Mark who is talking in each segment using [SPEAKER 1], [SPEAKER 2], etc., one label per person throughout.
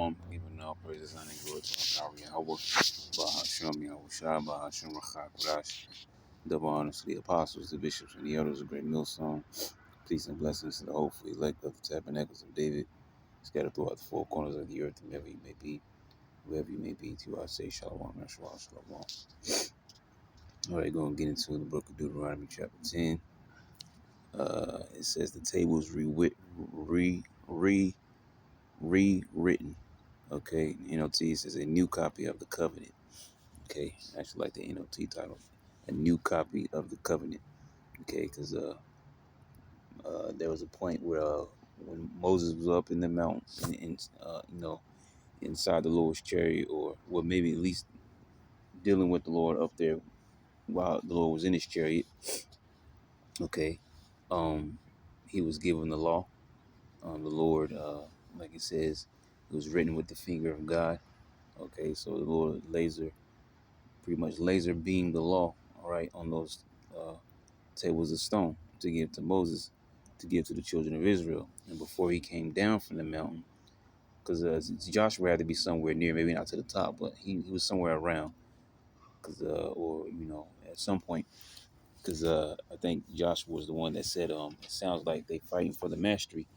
[SPEAKER 1] Shalom, giving all praises, honor, and glory to our power, Yahweh, Bahasham, Yahushua, Bahasham, Rachak, Rash, double honors to the apostles, the bishops, and the elders of Great Millstone. Peace and blessings to the hopeful elect of the tabernacles of David, scattered throughout the four corners of the earth, and wherever you may be, to I say Shalom, Shalom, Shalom. All right, going to get into the book of Deuteronomy chapter 10. It says the table is rewritten. Okay, NLT says a new copy of the covenant. Okay, I actually like the NLT title, a new copy of the covenant. Okay, because there was a point where when Moses was up in the mountain, inside the Lord's chariot, or well, maybe at least dealing with the Lord up there while the Lord was in his chariot. Okay, he was given the law. The Lord, like it says, it was written with the finger of God. Okay, so the Lord pretty much laser beamed the law, all right, on those tables of stone to give to Moses, to give to the children of Israel. And before he came down from the mountain, because Joshua had to be somewhere near, maybe not to the top, but he was somewhere around, because at some point, because I think Joshua was the one that said, it sounds like they fighting for the mastery,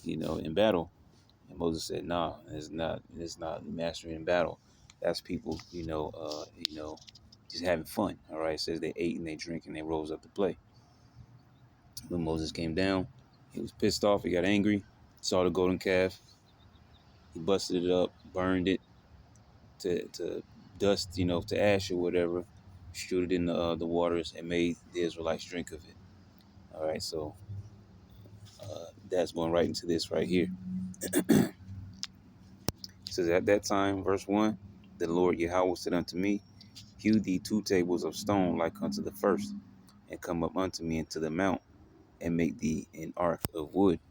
[SPEAKER 1] in battle. And Moses said, nah, it's not mastery in battle. That's people, just having fun. All right. It says they ate and they drank and they rose up to play. When Moses came down, he was pissed off. He got angry, saw the golden calf. He busted it up, burned it to dust, to ash or whatever, shoot it in the waters, and made the Israelites drink of it. All right. So that's going right into this right here. It says, at that time, verse 1, the Lord Yahweh said unto me, hew thee 2 tables of stone like unto the first, and come up unto me into the mount, and make thee an ark of wood.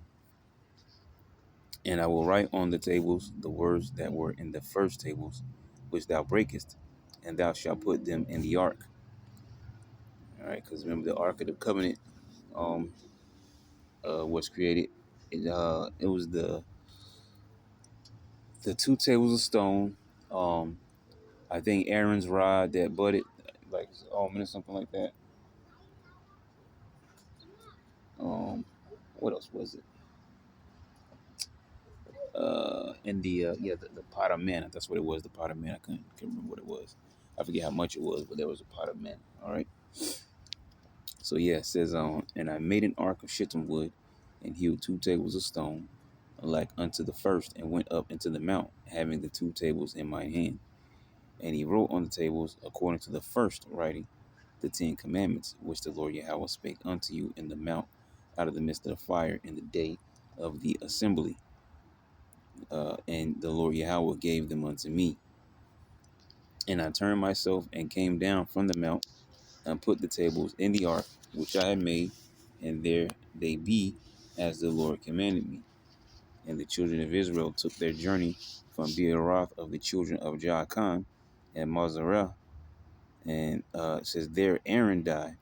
[SPEAKER 1] And I will write on the tables the words that were in the first tables, which thou breakest, and thou shalt put them in the ark. All right, because remember the ark of the covenant was created. It was the 2 tables of stone. I think Aaron's rod that budded like almond or something like that. What else was it? And the pot of manna. That's what it was. The pot of manna. I can't remember what it was. I forget how much it was, but there was a pot of manna. All right. So yeah, it says and I made an ark of shittim wood, and hewed 2 tables of stone, like unto the first, and went up into the mount, having the 2 tables in my hand. And he wrote on the tables, according to the first writing, the 10 commandments, which the Lord Yahweh spake unto you in the mount, out of the midst of the fire, in the day of the assembly. And the Lord Yahweh gave them unto me. And I turned myself and came down from the mount, and put the tables in the ark which I had made, and there they be, as the Lord commanded me. And the children of Israel took their journey from Beeroth of the children of Jaakan and Mazarah. And it says there Aaron died,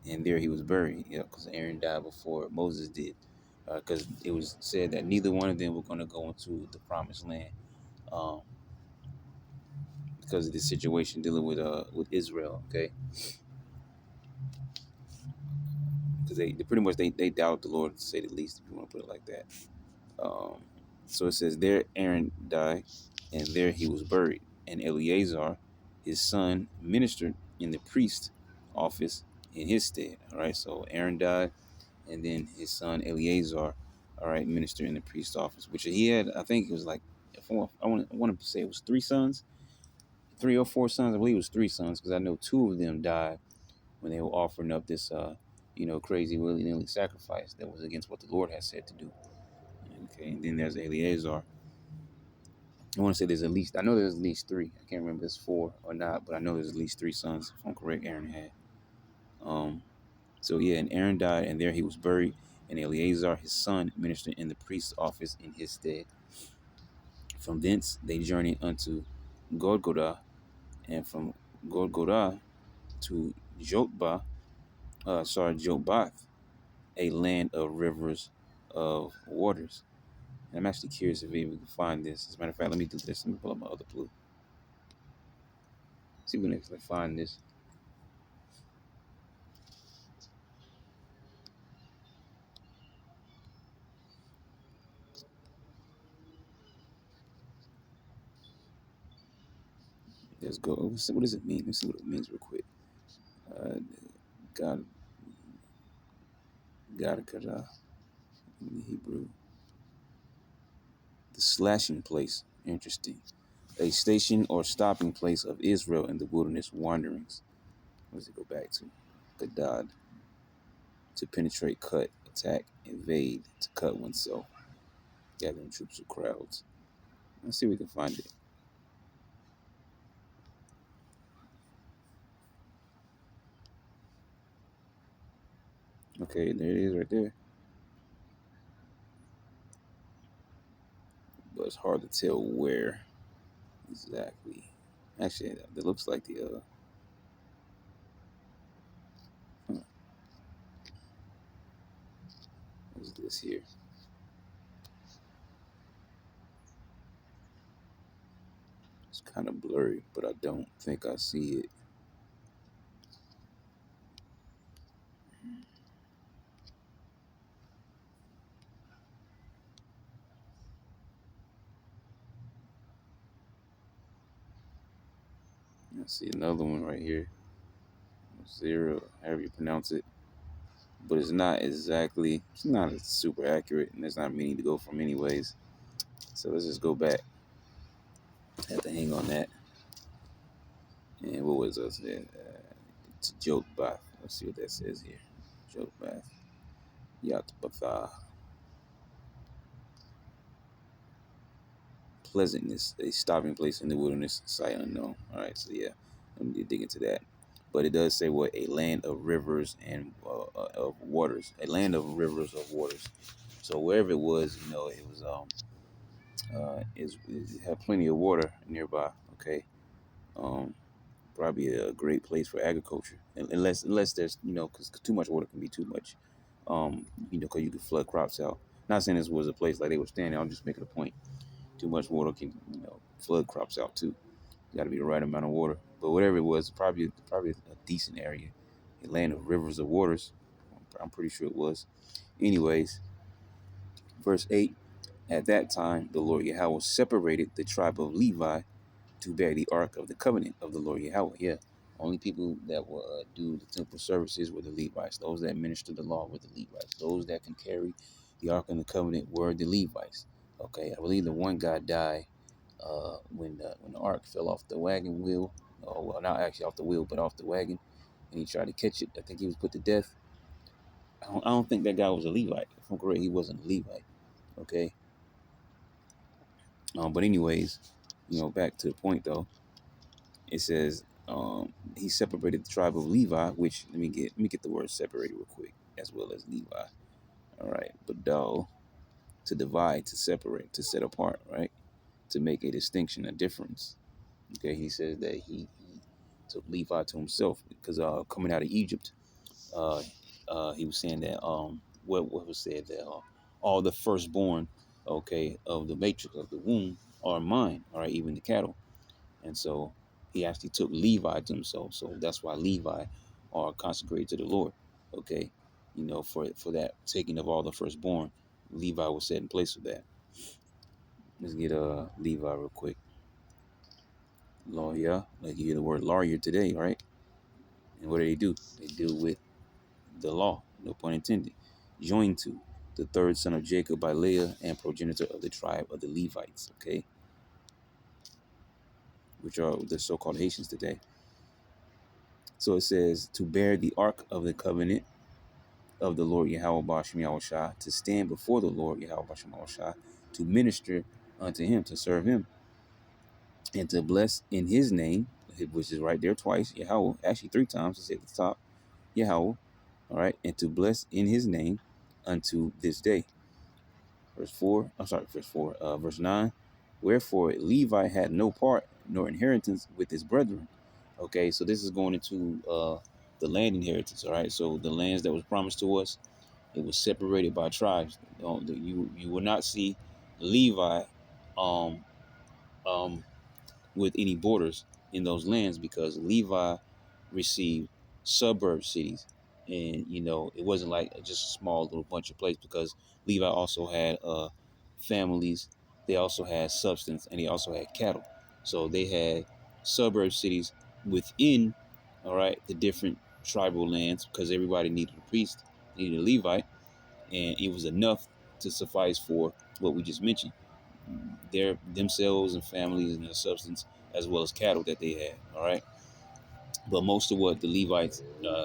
[SPEAKER 1] and there he was buried. Because Aaron died before Moses did. Because it was said that neither one of them were going to go into the promised land. Because of the situation dealing with Israel, okay? Because they pretty much they doubt the Lord, to say the least, if you want to put it like that. So it says there Aaron died, and there he was buried. And Eleazar, his son, ministered in the priest office in his stead. All right, so Aaron died, and then his son Eleazar, all right, ministered in the priest office, which he had. I think it was like, I want to say it was 3 sons. 3 or 4 sons. I believe it was 3 sons, because I know 2 of them died when they were offering up this, crazy willy-nilly sacrifice that was against what the Lord had said to do. Okay, and then there's Eleazar. I want to say I know there's at least 3. I can't remember if it's 4 or not, but I know there's at least 3 sons, if I'm correct, Aaron had. So yeah, and Aaron died, and there he was buried, and Eleazar, his son, ministered in the priest's office in his stead. From thence they journeyed unto Golgotha, and from Golgotha to Jotbath, a land of rivers of waters. I'm actually curious if we can find this. As a matter of fact, let me do this. Let me pull up my other blue. See if we can actually find this. Let's go. What does it mean? Let's see what it means real quick. God, God, in the Hebrew. The slashing place. Interesting. A station or stopping place of Israel in the wilderness wanderings. What does it go back to? Gadad. To penetrate, cut, attack, invade, to cut oneself, gathering troops or crowds. Let's see if we can find it. Okay, there it is right there. But it's hard to tell where exactly. Actually, it looks like the huh, what's this here? It's kind of blurry, but I don't think I see it. I see another one right here. Zero, however you pronounce it. But it's not super accurate, and there's not many to go from anyways. So let's just go back. Have to hang on that. And what was us there? It's joke bath. Let's see what that says here. Joke bath. Yatbatha. Pleasantness, a stopping place in the wilderness, sight unknown. All right, so yeah, let me dig into that. But it does say what a land of rivers and of waters, a land of rivers of waters. So wherever it was, it was it had plenty of water nearby. Okay, um, probably a great place for agriculture, unless there's because too much water can be too much. Because you could flood crops out. Not saying this was a place like they were standing. I'm just making a point. Too much water can flood crops out too. Got to be the right amount of water. But whatever it was, probably a decent area, a land of rivers of waters. I'm pretty sure it was. Anyways, verse 8. At that time, the Lord Yahweh separated the tribe of Levi to bear the ark of the covenant of the Lord Yahweh. Yeah, only people that will do the temple services were the Levites. Those that minister the law were the Levites. Those that can carry the ark of the covenant were the Levites. Okay, I believe the one guy died when the ark fell off the wagon wheel. Oh well, not actually off the wheel, but off the wagon, and he tried to catch it. I think he was put to death. I don't think that guy was a Levite. If I'm correct, he wasn't a Levite. Okay. But anyways, back to the point though. It says he separated the tribe of Levi, which let me get the word separated real quick, as well as Levi. All right, Badal, to divide, to separate, to set apart, right? To make a distinction, a difference. Okay, he says that he took Levi to himself because coming out of Egypt, uh, he was saying that what was said that all the firstborn, okay, of the matrix of the womb are mine. All right, even the cattle. And so he actually took Levi to himself. So that's why Levi are consecrated to the Lord. Okay. For that taking of all the firstborn, Levi was set in place for that. Let's get Levi real quick. Lawyer. Like you hear the word lawyer today, right? And what do? They deal with the law, no pun intended. Joined to the third son of Jacob by Leah and progenitor of the tribe of the Levites, okay? Which are the so-called Haitians today. So it says to bear the ark of the covenant of the Lord Yahweh Bashem Yahushua, to stand before the Lord Yahweh Bashem Yahushua, to minister unto him, to serve him, and to bless in his name, which is right there twice, Yahweh, actually three times, it's at the top, Yahweh, all right, and to bless in his name unto this day. Verse 9, wherefore Levi had no part nor inheritance with his brethren. Okay, so this is going into the land inheritance, all right, so the lands that was promised to us. It was separated by tribes. You will not see Levi um, um, with any borders in those lands, because Levi received suburb cities, and it wasn't like just a small little bunch of places, because Levi also had families, they also had substance, and they also had cattle. So they had suburb cities within, all right, the different tribal lands, because everybody needed a priest, needed a Levite, and it was enough to suffice for what we just mentioned, their themselves and families and their substance, as well as cattle that they had. All right, but most of what the Levites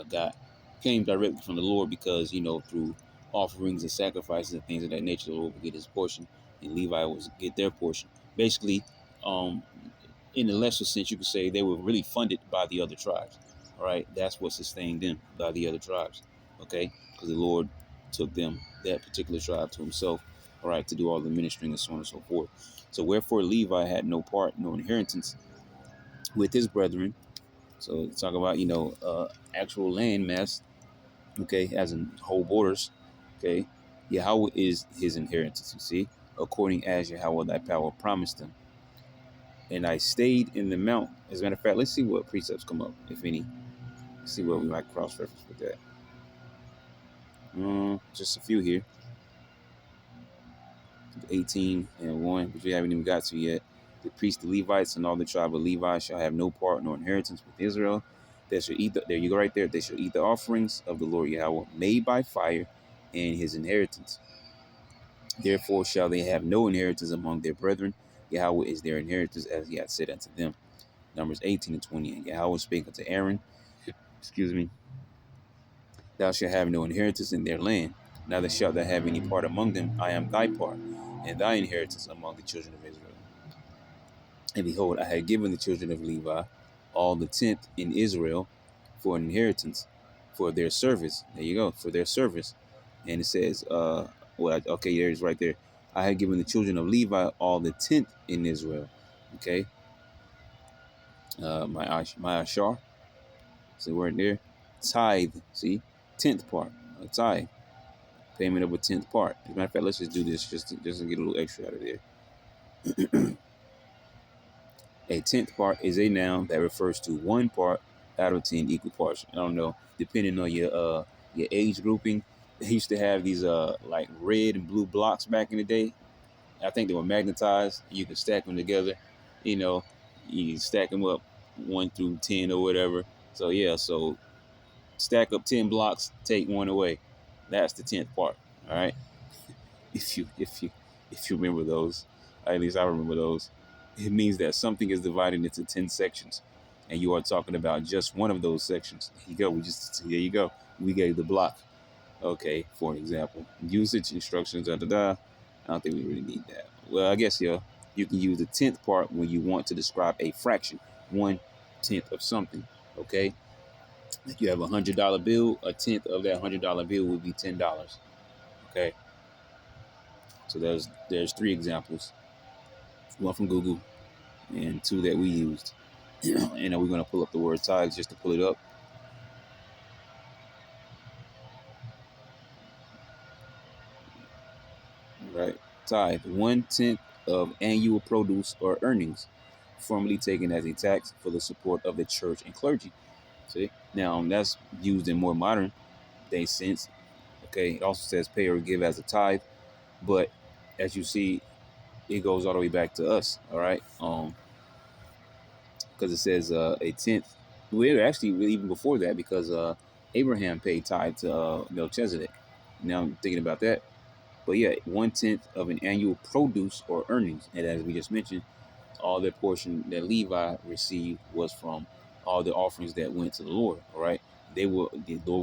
[SPEAKER 1] got came directly from the Lord, because through offerings and sacrifices and things of that nature, the Lord would get his portion, and Levi would get their portion. Basically, um, in the lesser sense, you could say they were really funded by the other tribes. All right, that's what sustained them, by the other tribes. Okay, because the Lord took them, that particular tribe, to himself. All right, to do all the ministering and so on and so forth. So wherefore Levi had no part, no inheritance with his brethren. So talk about actual land mass. Okay, as in whole borders. Okay, Yahweh is his inheritance. You see, according as Yahweh thy power promised him. And I stayed in the mount. As a matter of fact, let's see what precepts come up, if any. Let's see what we might cross-reference with that. Just a few here. 18 and 1, which we haven't even got to yet. The priests, the Levites, and all the tribe of Levi shall have no part nor inheritance with Israel. They shall eat there you go right there. They shall eat the offerings of the Lord Yahweh made by fire, and his inheritance. Therefore shall they have no inheritance among their brethren. Yahweh is their inheritance, as he hath said unto them. Numbers 18 and 20. And Yahweh spake unto Aaron, excuse me, thou shalt have no inheritance in their land, neither shalt thou have any part among them. I am thy part, and thy inheritance among the children of Israel. And behold, I had given the children of Levi all the tenth in Israel for an inheritance, for their service. There you go, for their service. And it says, okay, there's right there. I had given the children of Levi all the tenth in Israel. Okay, my ashar. So right there, tithe. See, tenth part, a tithe, payment of a tenth part. As a matter of fact, let's just do this just to get a little extra out of there. A tenth part is a noun that refers to one part out of 10 equal parts. I don't know, depending on your age grouping. They used to have these like red and blue blocks back in the day. I think they were magnetized. You could stack them together. You know, you stack them up 1 through 10 or whatever. So yeah, so stack up 10 blocks, take one away. That's the 10th part. All right. If you remember those, at least I remember those. It means that something is divided into 10 sections, and you are talking about just one of those sections. There you go. There you go. We gave the block. Okay, for an example, usage instructions. Da da da. I don't think we really need that. Well, I guess you can use the 10th part when you want to describe a fraction, 1/10 of something. Okay, if you have $100 bill, a tenth of that $100 bill would be $10. Okay. So there's 3 examples, one from Google and 2 that we used. And we're going to pull up the word tithes just to pull it up. Right, tithe, 1/10 of annual produce or earnings, formerly taken as a tax for the support of the church and clergy. See, now that's used in more modern day sense. Okay, it also says pay or give as a tithe, but as you see, it goes all the way back to us. All right, because it says a tenth. Well, actually, even before that, because Abraham paid tithe to Melchizedek. Now I'm thinking about that. But yeah, 1/10 of an annual produce or earnings. And as we just mentioned, all the portion that Levi received was from all the offerings that went to the Lord. All right. The Lord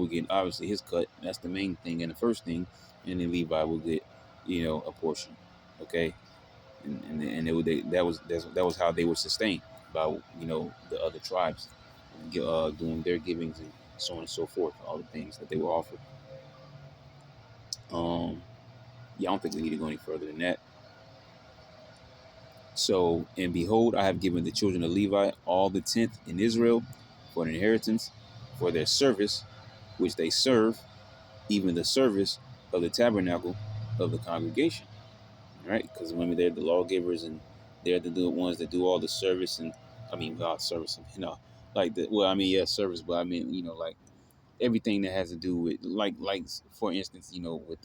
[SPEAKER 1] would get obviously his cut. That's the main thing and the first thing. And then Levi will get, a portion. Okay. And that was how they were sustained by the other tribes doing their givings and so on and so forth, all the things that they were offered. Yeah, I don't think we need to go any further than that. So, and behold, I have given the children of Levi all the tenth in Israel for an inheritance, for their service which they serve, even the service of the tabernacle of the congregation. right? Because remember, they're the lawgivers, and they're the ones that do all the service, and I mean, God service, like the well, I mean, yeah, service, but I mean, like everything that has to do with, like for instance, with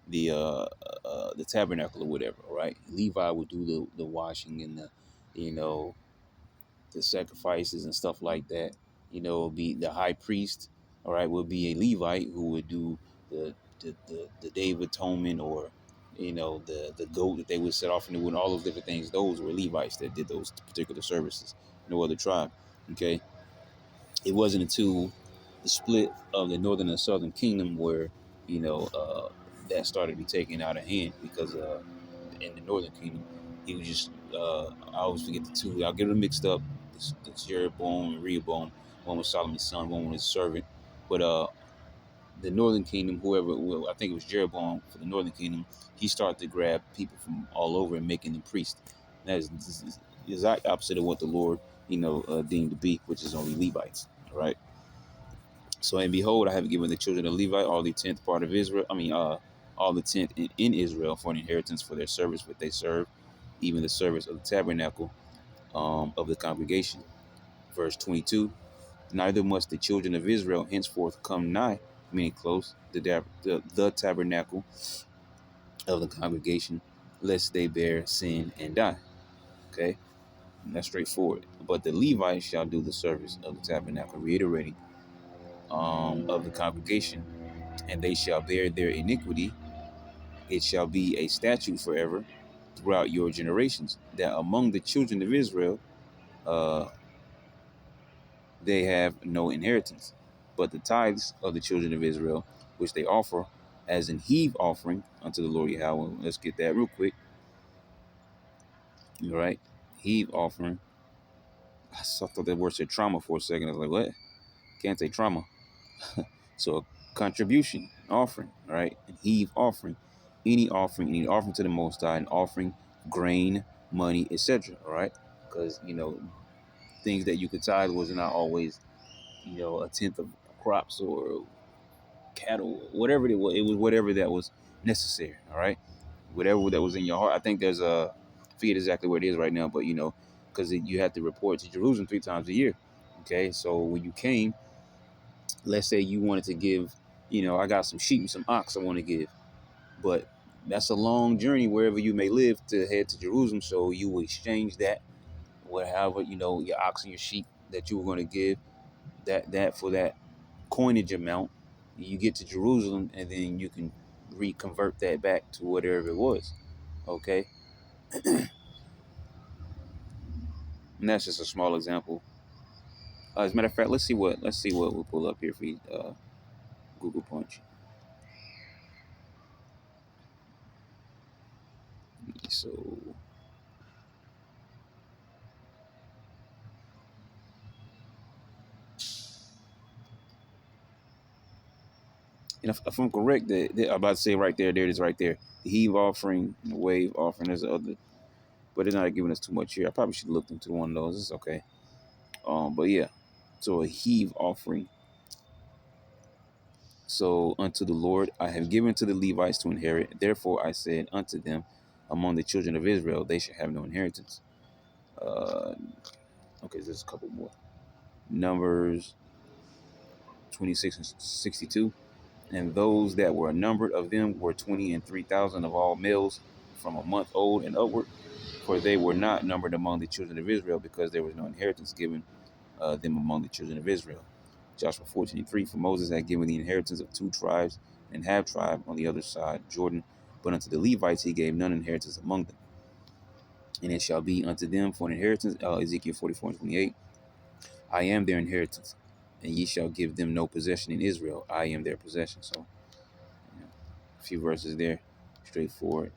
[SPEAKER 1] the tabernacle or whatever, right? Levi would do the washing and you know, the sacrifices and stuff like that. Be the high priest, all right, would be a Levite who would do the Day of Atonement, or the goat that they would set off in the wood, all those different things. Those were Levites that did those particular services. No other tribe. Okay, it wasn't until the split of the northern and southern kingdom where that started to be taken out of hand, because in the northern kingdom he was just I always forget the two. I'll get them mixed up. The Jeroboam and Rehoboam. One was Solomon's son, one was his servant. But the northern kingdom, whoever, well, I think it was Jeroboam for the northern kingdom, he started to grab people from all over and making them priests. That is the exact opposite of what the Lord deemed to be, which is only Levites. All right. So, and behold, I have given the children of Levi all the tenth part of Israel. I mean, all the tenth in Israel for an inheritance for their service, which they serve, even the service of the tabernacle of the congregation. Verse 22. Neither must the children of Israel henceforth come nigh, meaning close, the tabernacle of the congregation, lest they bear sin and die. Okay, and that's straightforward. But the Levites shall do the service of the tabernacle, reiterating, of the congregation, and they shall bear their iniquity. It shall be a statute forever throughout your generations, that among the children of Israel uh, they have no inheritance, but the tithes of the children of Israel, which they offer as an heave offering unto the Lord Yahweh. Let's get that real quick. All right. Heave offering. Thought that word said trauma for a second. I was like, what? Can't say trauma. So a contribution, offering, all right? And heave offering. Any offering to the Most High, an offering, grain, money, etc. All right? Because, things that you could tithe was not always, a tenth of crops or cattle, whatever it was. It was whatever that was necessary. All right, whatever that was in your heart. I think there's I forget exactly where it is right now, but because you have to report to Jerusalem 3 times a year. Okay, so when you came, let's say you wanted to give, I got some sheep and some ox I want to give, but that's a long journey wherever you may live to head to Jerusalem. So you will exchange that, whatever, your ox and your sheep that you were going to give, that for that coinage amount. You get to Jerusalem, and then you can reconvert that back to whatever it was. Okay, and that's just a small example. As a matter of fact, let's see what we'll pull up here for you, Google Punch. So, and if I'm correct, I'm about to say right there it is right there. The heave offering, the wave offering. There's other, but it's not giving us too much here. I probably should have looked into one of those. It's okay. But yeah, so a heave offering. So unto the Lord I have given to the Levites to inherit. Therefore I said unto them, among the children of Israel they shall have no inheritance. Uh, okay, there's a couple more. Numbers 26 and 62. And those that were numbered of them were 20 and 3,000 of all males from a month old and upward. For they were not numbered among the children of Israel, because there was no inheritance given them among the children of Israel. Joshua 14:3. For Moses had given the inheritance of 2 tribes and half tribe on the other side Jordan, but unto the Levites he gave none inheritance among them. And it shall be unto them for an inheritance. Ezekiel 44:28. I am their inheritance, and ye shall give them no possession in Israel. I am their possession. So, a few verses there, straightforward.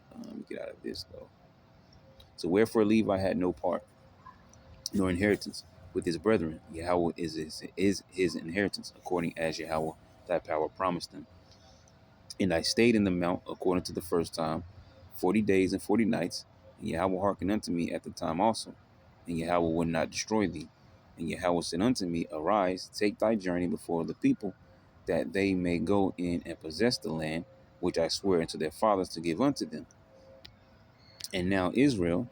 [SPEAKER 1] Get out of this though. So wherefore Levi had no part nor inheritance with his brethren. Yahweh is his inheritance, according as Yahweh thy power promised them. And I stayed in the mount according to the first time, 40 days and 40 nights. And Yahweh hearkened unto me at the time also. And Yahweh would not destroy thee. And Yahweh said unto me, Arise, take thy journey before the people, that they may go in and possess the land which I swear unto their fathers to give unto them. And now Israel,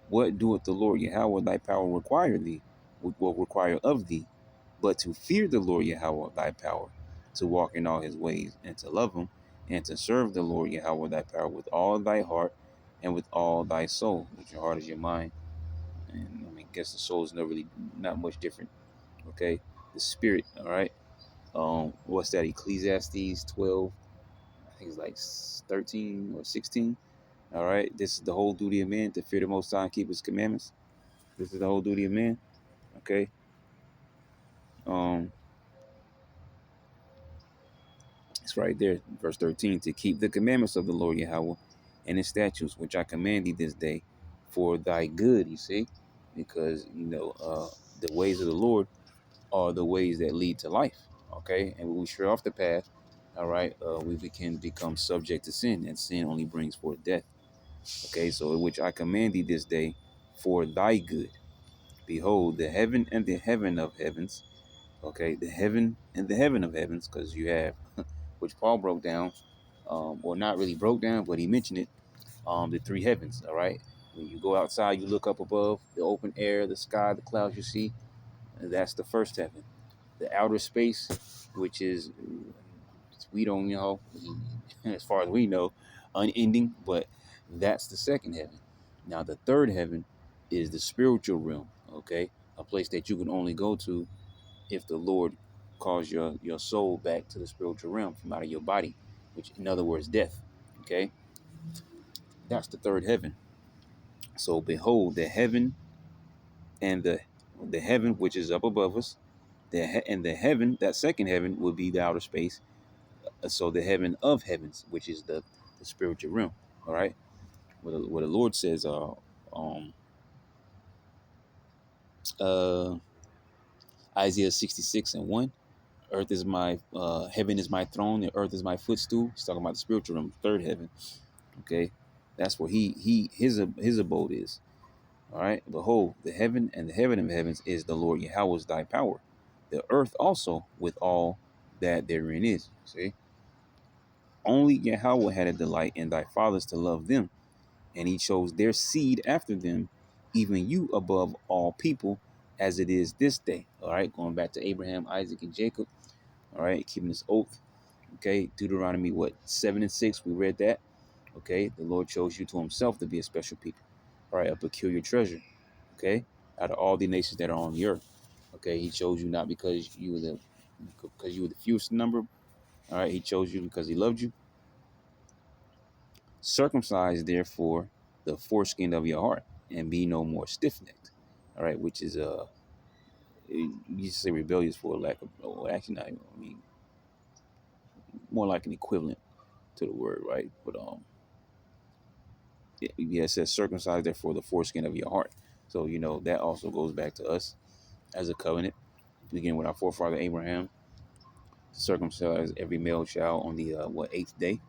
[SPEAKER 1] what doeth the Lord Yahweh thy power require thee, will require of thee, but to fear the Lord Yahweh thy power, to walk in all his ways, and to love him, and to serve the Lord Yahweh thy power with all thy heart and with all thy soul, with your heart as your mind. And I mean, I guess the soul is not much different. Okay, the spirit. All right. What's that? Ecclesiastes 12. I think it's like 13 or 16. All right. This is the whole duty of man, to fear the Most High and keep His commandments. This is the whole duty of man. Okay. Um, it's right there, verse 13, to keep the commandments of the Lord Yahweh and His statutes, which I command thee this day, for thy good. You see, because the ways of the Lord are the ways that lead to life. Okay, and when we stray off the path, all right, we can become subject to sin, and sin only brings forth death. Okay, so which I command thee this day for thy good. Behold, the heaven and the heaven of heavens. Okay, the heaven and the heaven of heavens, because you have, which Paul broke down, or not really broke down, but he mentioned it. The three heavens. All right, when you go outside, you look up above the open air, the sky, the clouds you see. And that's the first heaven. The outer space, which is, we don't know, as far as we know, unending, but that's the second heaven. Now the third heaven is the spiritual realm. Okay, a place that you can only go to if the Lord calls your soul back to the spiritual realm from out of your body, which in other words, death. Okay, that's the third heaven. So behold, the heaven and the heaven which is up above us, and the heaven, that second heaven, will be the outer space. So the heaven of heavens, which is the spiritual realm. All right, what the Lord says, um, uh, Isaiah 66:1. Earth is my heaven is my throne, and earth is my footstool. He's talking about the spiritual realm, third heaven. Okay, that's where his abode is. All right, behold, the heaven and the heaven of heavens is the Lord Yahweh's thy power. The earth also with all that therein is. See, only Yahweh had a delight in thy fathers to love them, and he chose their seed after them, even you above all people, as it is this day. All right, going back to Abraham, Isaac, and Jacob. All right, keeping this oath. Okay, Deuteronomy 7:6. We read that. Okay, the Lord chose you to Himself to be a special people. All right, a peculiar treasure. Okay, out of all the nations that are on the earth. Okay, He chose you not because you were the fewest in number. All right, He chose you because He loved you. Circumcise therefore the foreskin of your heart, and be no more stiff-necked. All right, which is you say rebellious, for lack of, oh, actually not. I mean, more like an equivalent to the word, right? But yeah, it says circumcise therefore the foreskin of your heart. So that also goes back to us as a covenant, beginning with our forefather Abraham, circumcise every male child on the eighth day.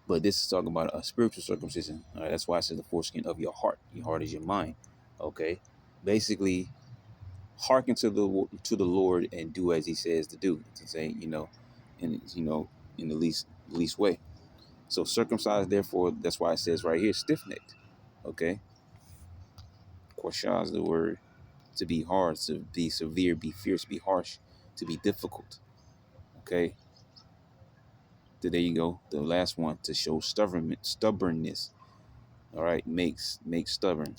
[SPEAKER 1] But this is talking about a spiritual circumcision. All right, that's why I said the foreskin of your heart. Your heart is your mind. Okay, basically, hearken to the Lord and do as He says to do. To say, in the least way. So circumcised, therefore, that's why it says right here, stiff necked. Okay, quashah is the word, to be hard, to be severe, be fierce, be harsh, to be difficult. Okay, so there you go. The last one, to show stubbornness. All right, makes stubborn.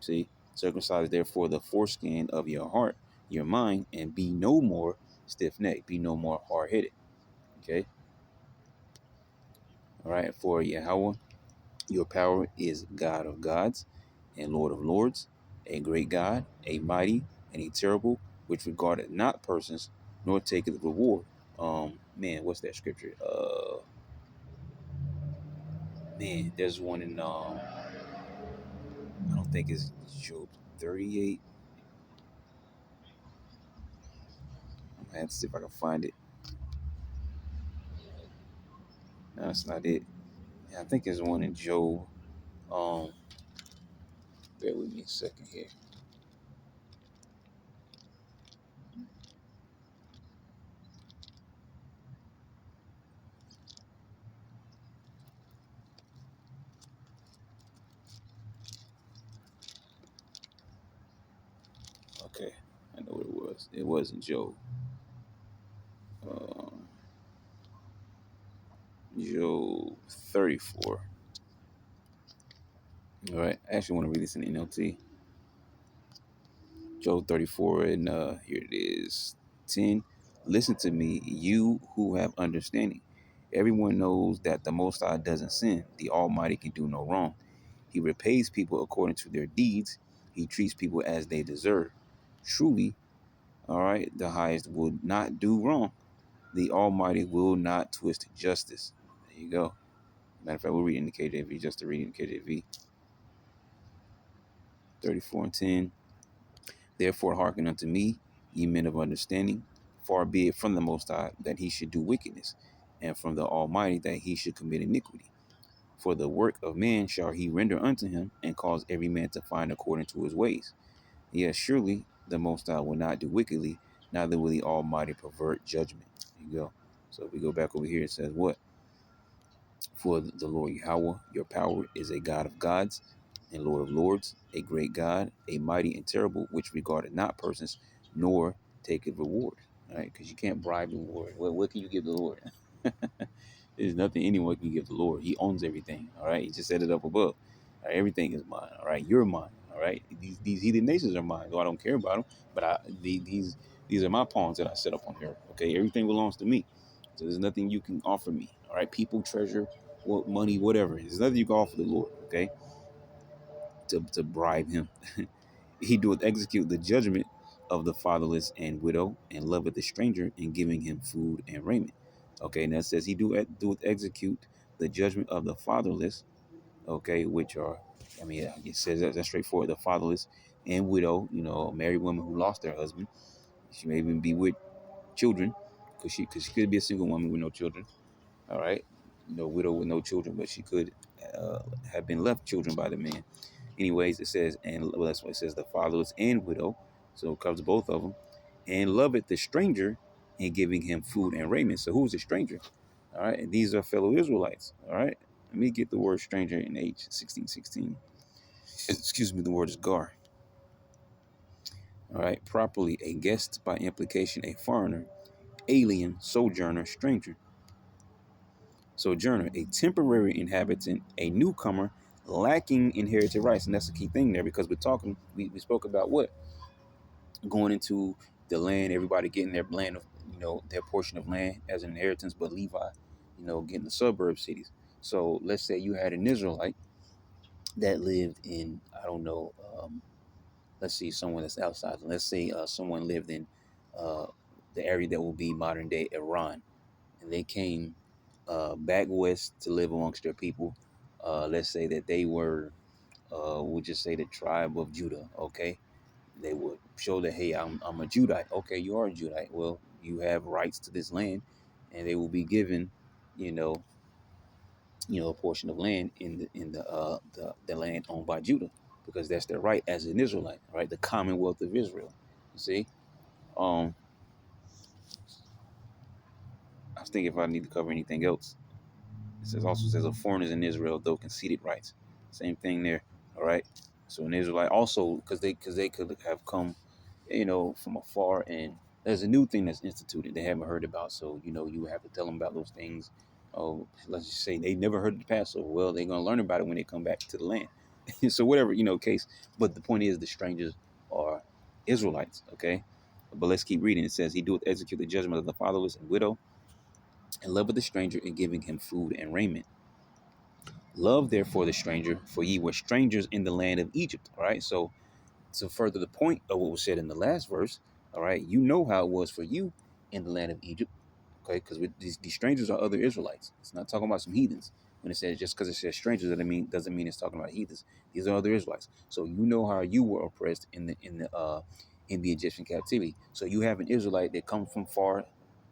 [SPEAKER 1] See, circumcise therefore the foreskin of your heart, your mind, and be no more stiff-necked, be no more hard-headed. Okay, all right. For Yahweh, your power is God of gods and Lord of lords, a great God, a mighty and a terrible, which regardeth not persons, nor taketh reward. Man, what's that scripture? Man, there's one in I don't think it's Job 38. I have to see if I can find it. No, that's not it. Yeah, I think there's one in Job. Um, bear with me a second here. Okay, I know what it was. It wasn't Job. Um, Job 34. All right, I actually want to read this in NLT. Job 34, and here it is. 10. Listen to me, you who have understanding. Everyone knows that the Most High doesn't sin. The Almighty can do no wrong. He repays people according to their deeds. He treats people as they deserve. Truly, all right, the highest will not do wrong. The Almighty will not twist justice. There you go. Matter of fact, we'll read in the KJV just to read in the KJV. 34 and 10. Therefore, hearken unto me, ye men of understanding. Far be it from the Most High that he should do wickedness, and from the Almighty that he should commit iniquity. For the work of man shall he render unto him, and cause every man to find according to his ways. Yes, surely the Most High will not do wickedly, neither will the Almighty pervert judgment. There you go. So if we go back over here, it says what? For the Lord Yahweh, your power is a God of gods and Lord of lords, a great God, a mighty and terrible, which regarded not persons, nor taketh reward. All right, because you can't bribe the Lord. Well, what can you give the Lord? There's nothing anyone can give the Lord. He owns everything. All right, he just set it up above. All right, everything is mine. All right, you're mine. All right, these heathen nations are mine. Though I don't care about them, but these are my pawns that I set up on here. Okay, everything belongs to me. So there's nothing you can offer me. All right, people, treasure, what money, whatever. There's nothing you can offer the Lord. Okay, to bribe him. He doeth execute the judgment of the fatherless and widow, and loveth the stranger, in giving him food and raiment. Okay, and that says he doeth execute the judgment of the fatherless. Okay, which are, I mean, it says that's straightforward. The fatherless and widow, you know, a married woman who lost her husband. She may even be with children, because she could be a single woman with no children. All right, no widow with no children, but she could uh, have been left children by the man. Anyways, it says, and well, that's what it says, the fatherless and widow. So it covers both of them. And loveth the stranger, in giving him food and raiment. So who's the stranger? All right. And these are fellow Israelites. All right. Let me get the word stranger in H16:16. Excuse me, the word is gar. All right. Properly, a guest, by implication, a foreigner, alien, sojourner, stranger. Sojourner, a temporary inhabitant, a newcomer, lacking inherited rights. And that's the key thing there, because we spoke about what? Going into the land, everybody getting their land of, their portion of land as an inheritance, but Levi, getting the suburb cities. So let's say you had an Israelite that lived in, I don't know, let's see, someone that's outside. Let's say someone lived in uh, the area that will be modern day Iran, and they came back west to live amongst their people. Let's say that they were, we'll just say the tribe of Judah, okay? They would show that, hey, I'm a Judite. Okay, you are a Judite. Well, you have rights to this land, and they will be given, you know, a portion of land in the land owned by Judah, because that's their right as an Israelite, right? The Commonwealth of Israel. You see, um, I was thinking if I need to cover anything else. Also says of foreigners in Israel, though conceded rights. Same thing there. All right. So an Israelite also, because they could have come, from afar, and there's a new thing that's instituted they haven't heard about. So you have to tell them about those things. Oh, let's just say they never heard of the Passover. Well, they're gonna learn about it when they come back to the land. So whatever case. But the point is, the strangers are Israelites. Okay. But let's keep reading. It says, he doeth execute the judgment of the fatherless and widow, and loveth the stranger, in giving him food and raiment. Love therefore the stranger, for ye were strangers in the land of Egypt. All right. So to further the point of what was said in the last verse, all right, you know how it was for you in the land of Egypt. Okay, because these strangers are other Israelites. It's not talking about some heathens. When it says, just because it says strangers, doesn't mean it's talking about heathens. These are other Israelites. So you know how you were oppressed in the Egyptian captivity. So you have an Israelite that comes from far,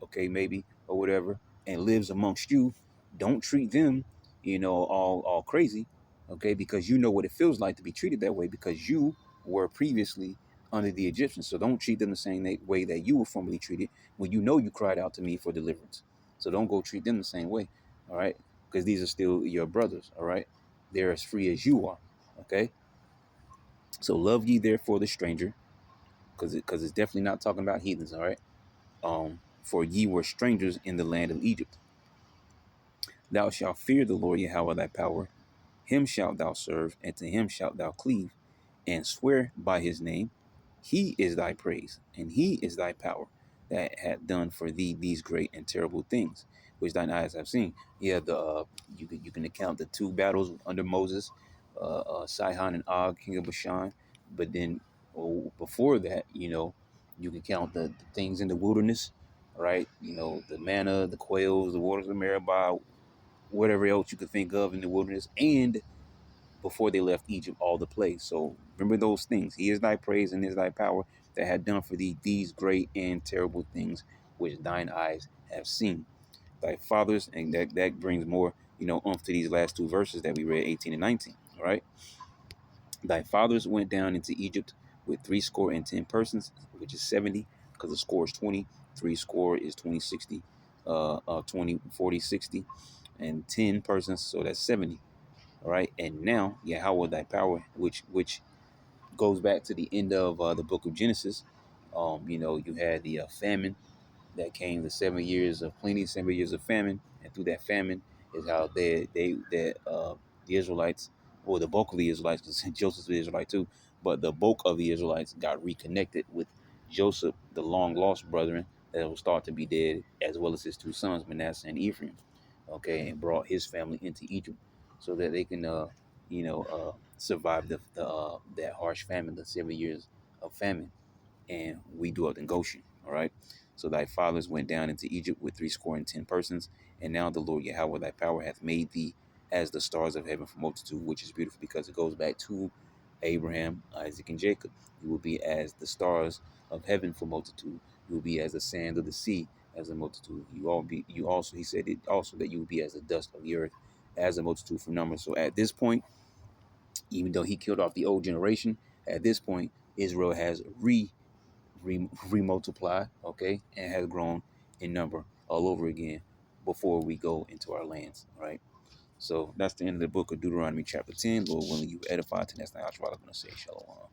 [SPEAKER 1] okay, maybe or whatever, and lives amongst you. Don't treat them, all crazy, okay, because you know what it feels like to be treated that way, because you were previously under the Egyptians. So don't treat them the same way that you were formerly treated, when you cried out to me for deliverance. So don't go treat them the same way, all right? Because these are still your brothers, all right? They're as free as you are, okay? So love ye therefore the stranger, because it's definitely not talking about heathens. All right. For ye were strangers in the land of Egypt. Thou shalt fear the Lord Yahweh thy power. Him shalt thou serve, and to him shalt thou cleave, and swear by his name. He is thy praise, and he is thy power, that hath done for thee these great and terrible things, which thine eyes have seen. Yeah, you can account the two battles under Moses, Sihon and Og, king of Bashan. But then before that, you can count the things in the wilderness, right? The manna, the quails, the waters of Meribah, whatever else you could think of in the wilderness, and before they left Egypt, all the plagues. So remember those things. He is thy praise and is thy power, that had done for thee these great and terrible things which thine eyes have seen. Thy fathers, and that brings more, umph to these last two verses that we read, 18 and 19. All right. Thy fathers went down into Egypt with 70 persons, which is 70, because the score is 20. Three score is 20, 60, 20, 40, 60, and 10 persons, so that's 70. All right. And now, Yahweh thy power, which goes back to the end of the book of Genesis. You had the famine that came, the 7 years of plenty, 7 years of famine, and through that famine is how the Israelites, or the bulk of the Israelites, because Joseph's the Israelite too, but the bulk of the Israelites got reconnected with Joseph, the long lost brethren that was thought to be dead, as well as his two sons, Manasseh and Ephraim. Okay, and brought his family into Egypt so that they can, survive that harsh famine, the 7 years of famine, and we dwelt in Goshen. All right. So thy fathers went down into Egypt with 70 persons, and now the Lord Yahweh thy power hath made thee as the stars of heaven for multitude, which is beautiful because it goes back to Abraham, Isaac, and Jacob. You will be as the stars of heaven for multitude. You will be as the sand of the sea as a multitude. He said it also that you will be as the dust of the earth as a multitude for number. So at this point, even though he killed off the old generation, at this point, Israel has remultiply, okay, and has grown in number all over again before we go into our lands, right? So that's the end of the book of Deuteronomy chapter 10. Lord willing, you edify to next time. I'm going to say shalom.